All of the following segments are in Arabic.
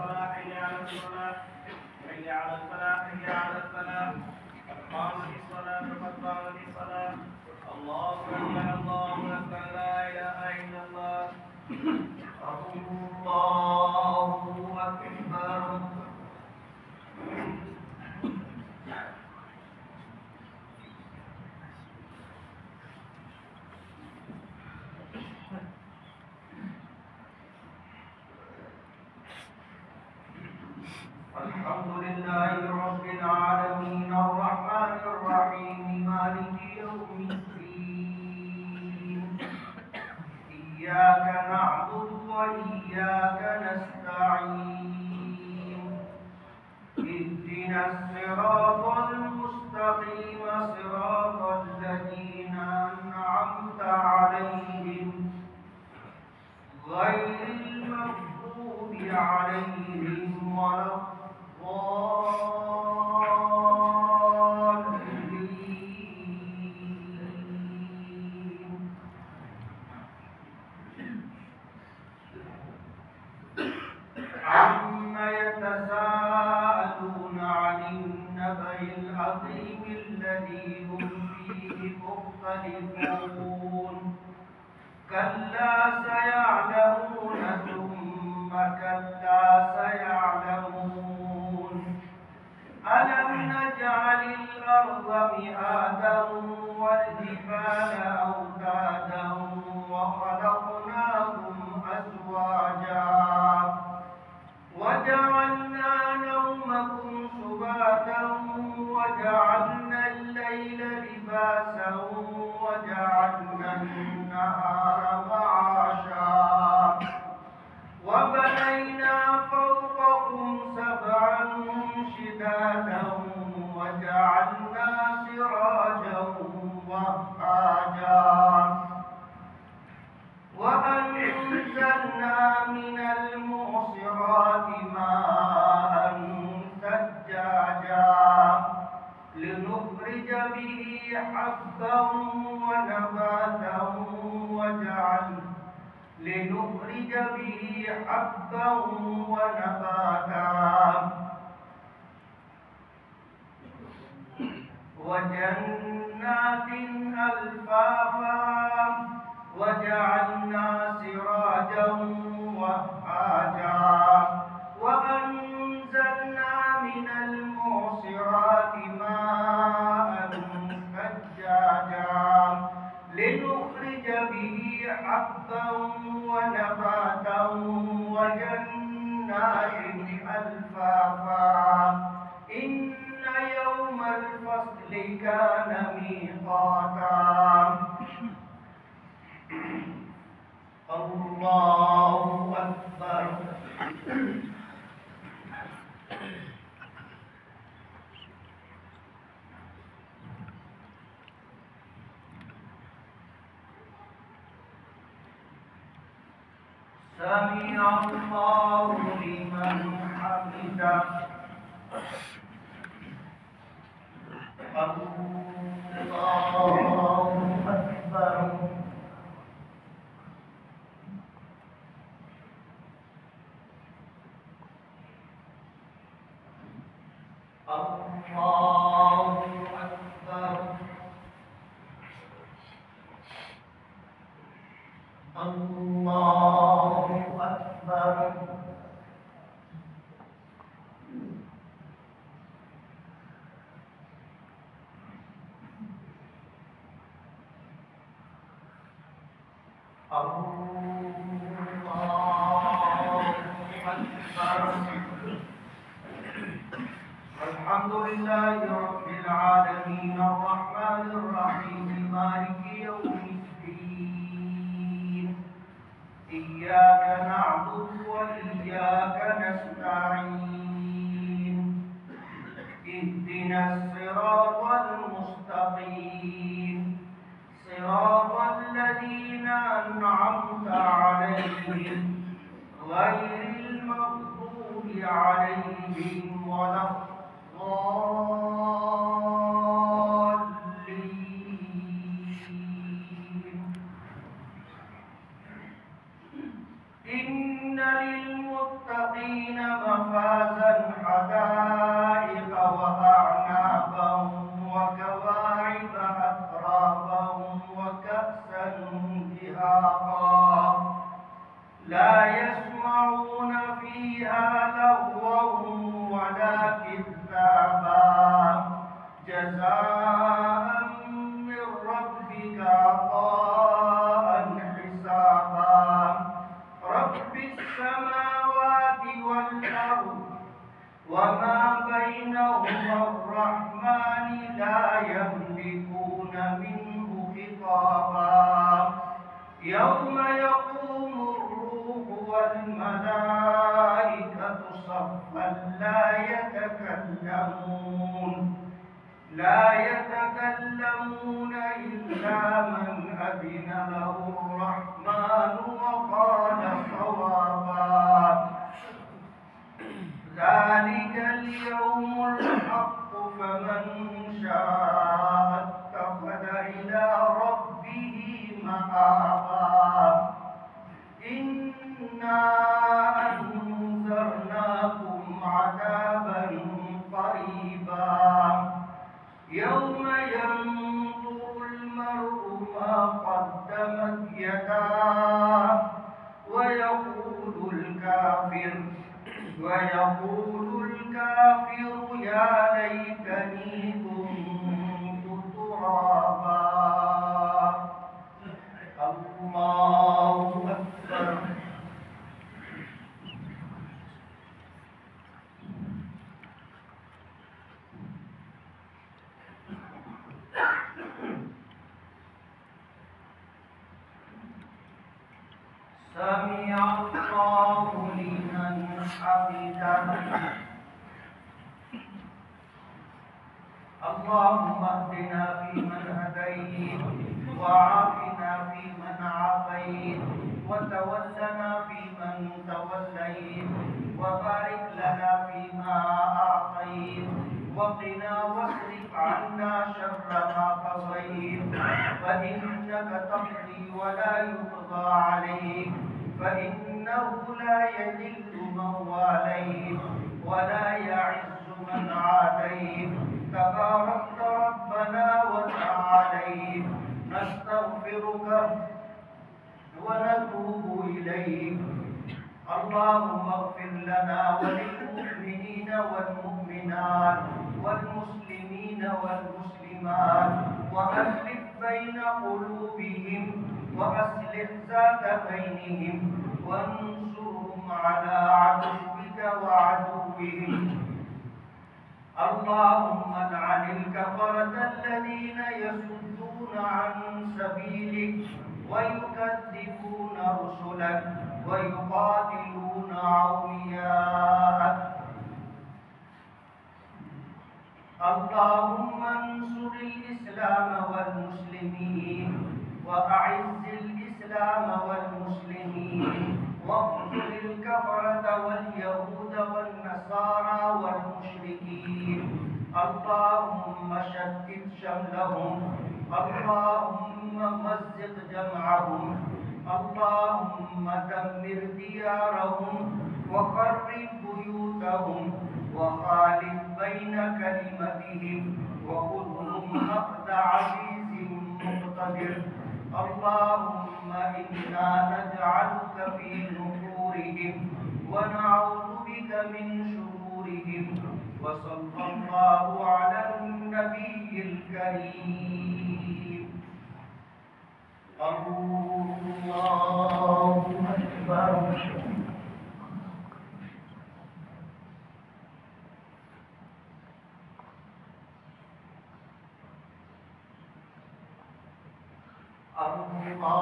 الصلاة حي على الصلاة حي على الفلاح حي على الفلاح قد قامت الصلاة قد قامت الصلاة الله أكبر الله أكبر لا إله إلا الله الله أكبر. الحمد لله رب العالمين الرحمن الرحيم مالك يوم الدين إياك نعبد وإياك نستعين اهدنا الصراط المستقيم صراط الذين أنعمت عليهم غير المغضوب عليهم ولا الضالين. عما يتساءلون عن النبأ العظيم الذي هم فيه مختلفون كلا سيعلمون ثم كلا سيعلمون ألم نجعل الأرض مهادا والجبال أوتادا وخلقناكم أزواجا وجعلنا نومكم سباتا وجعلنا الليل لباسا وجعلنا النهار معاشا وبنينا فوقكم سبعا شدادا وجعلنا سراجا وهاجا وأنزلنا من المعصرات ماء ثجاجا لنخرج به حبا ونباتا وجنات ألفافا وجعلنا سراجا وهاجا وأنزلنا من المعصرات ماء ثجاجا لنخرج به حبا ونباتا وجنات ألفافا إن يوم الفصل كان ميقاتا. الله أكبر. سمع الله لمن حمده. الله أكبر. الله أكبر. الله أكبر. الحمد لله رب العالمين الرحمن الرحيم مالك يوم الدين إياك نعبد وإياك نستعين اهدنا الصراط المستقيم صراط الذين أنعمت عليهم غير المغضوب عليهم ولا الضالين. إن للمتقين مفازا حدائق وأعنابا وكواعب أترابا وكأسا دهاقا لا يسمعون فيها لغوا ولا كذابا جزاء من ربك عطاء حسابا رب السماوات والأرض وما بينهما الرحمن لا يملكون منه خطابا يوم يقوم الروح والملائكة صفا لا يتكلمون إلا من أذن له الرحمن وقال صوابا ذلك اليوم الحق فمن شاء اتخذ إلى ربه مآبا إنا أنذرناكم عذابا قريبا يوم ينظر المرء ما قدمت يداه ويقول الكافر يا ليتني كنت ترابا الله أكبر سمع الله لمن حمده اللهم اهدنا فيمن هديت وعافنا فيمن عافيت وتولنا فيمن توليت وبارك لنا فيما أعطيت وقنا واصرف عنا شر ما قضيت فإنك تقضي ولا يقضى عليك فإنه لا يذل من واليت ولا يعز من عاديت تباركت ربنا وتعاليت نستغفرك ونتوب إليك اللهم اغفر لنا وللمؤمنين والمؤمنات والمسلمين والمسلمات وألف بين قلوبهم وأصلح ذات بينهم وانصرهم على عدوك وعدوهم اللهم لعن الكفرة الذين يصدون عن سبيلك ويكذبون رسلك ويقاتلون أولياءك اللهم انصر الإسلام والمسلمين وأعز الإسلام والمسلمين واقتل الكفرة واليهود والنصارى والمشركين اللهم شتت شملهم اللهم مزق جمعهم اللهم دمر ديارهم وخرب بيوتهم وخالف بين كلمتهم وخذهم أخذ عزيز مقتدر اللهم إنا نجعلك في نحورهم ونعوذ بك من شرورهم وصلى الله على النبي الكريم الله أكبر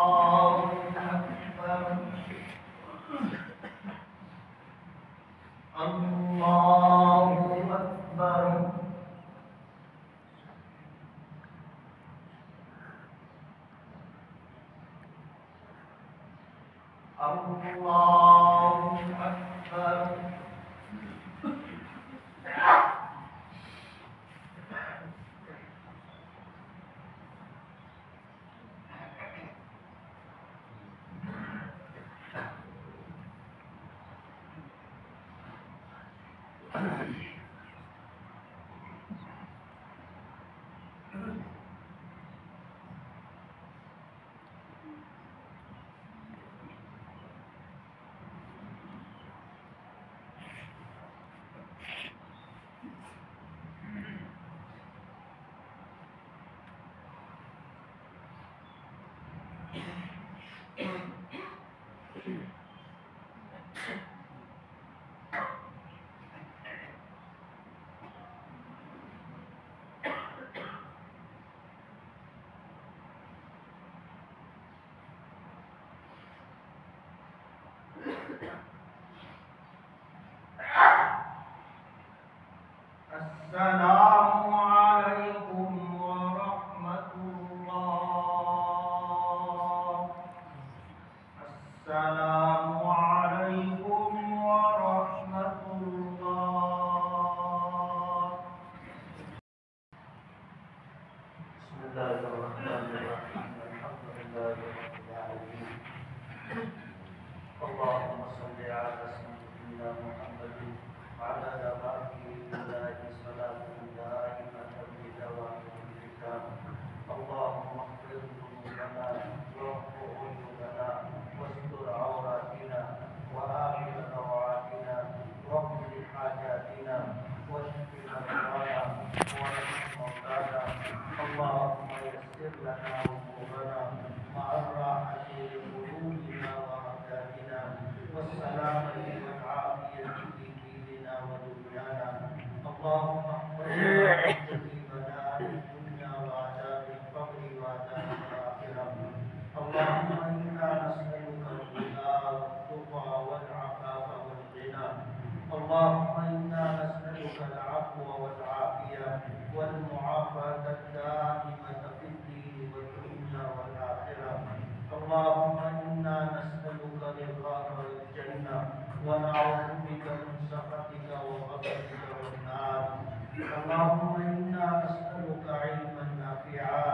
الله أكبر الله أكبر الله أكبر السلام عليكم ورحمة الله. السلام عليكم ورحمة الله. بسم الله الرحمن الرحيم. الحمد لله رب العالمين. اللهم صل على سيدنا محمد وعلى آله وصحبه صلاة دائمة بدوام الكتاب. اللهم اغفر ذنوبنا واغفر عيوبنا واستر عوراتنا وآمن روعاتنا واقض حاجاتنا واشف مرضانا ورحم موتانا. اللهم يسر لنا امورنا مع الراحة لقلوبنا وأبداننا والسلامة والعافية في ديننا ودنيانا. اللهم احفظنا وجنبنا الدنيا وعذاب القبر وعذاب الآخرة. اللهم إنا نسألك الهدى والتقى والعفاف والغنى. اللهم إنا نسألك العفو والعافية والمعافاة الدائمة في الدين والدنيا والآخرة. اللهم إنا نسألك رضاك والجنة ونعوذ بك من سخطك وغضبك والنار. اللهم إنا نسألك علما نافعا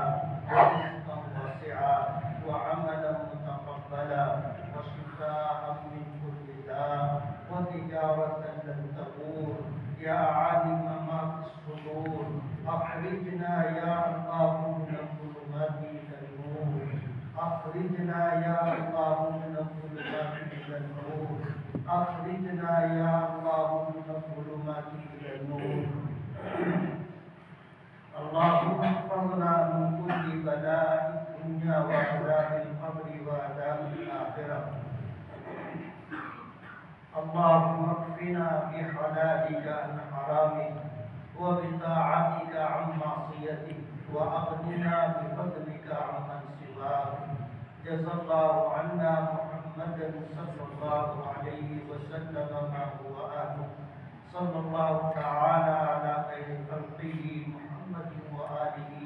ورزقا واسعا وعملا متقبلا وشفاء من كل داء وتجارة لن تبور. يا عالم ما في الصدور أخرجنا يا الله من الظلمات إلى النور. أخرجنا يا الله من الظلمات إلى النور. أخرجنا يا الله من الظلمات إلى النور. اللهم احفظنا من كل بلاء الدنيا وعذاب القبر وعذاب الآخرة. اللهم اكفنا بحلالك عن حرامك وبطاعتك عن معصيتك وأغننا بفضلك عمن سواك. جزا الله عنا محمدا صلى الله عليه وسلم ما هو أهله. صلى الله تعالى على خير خلقه محمد وآله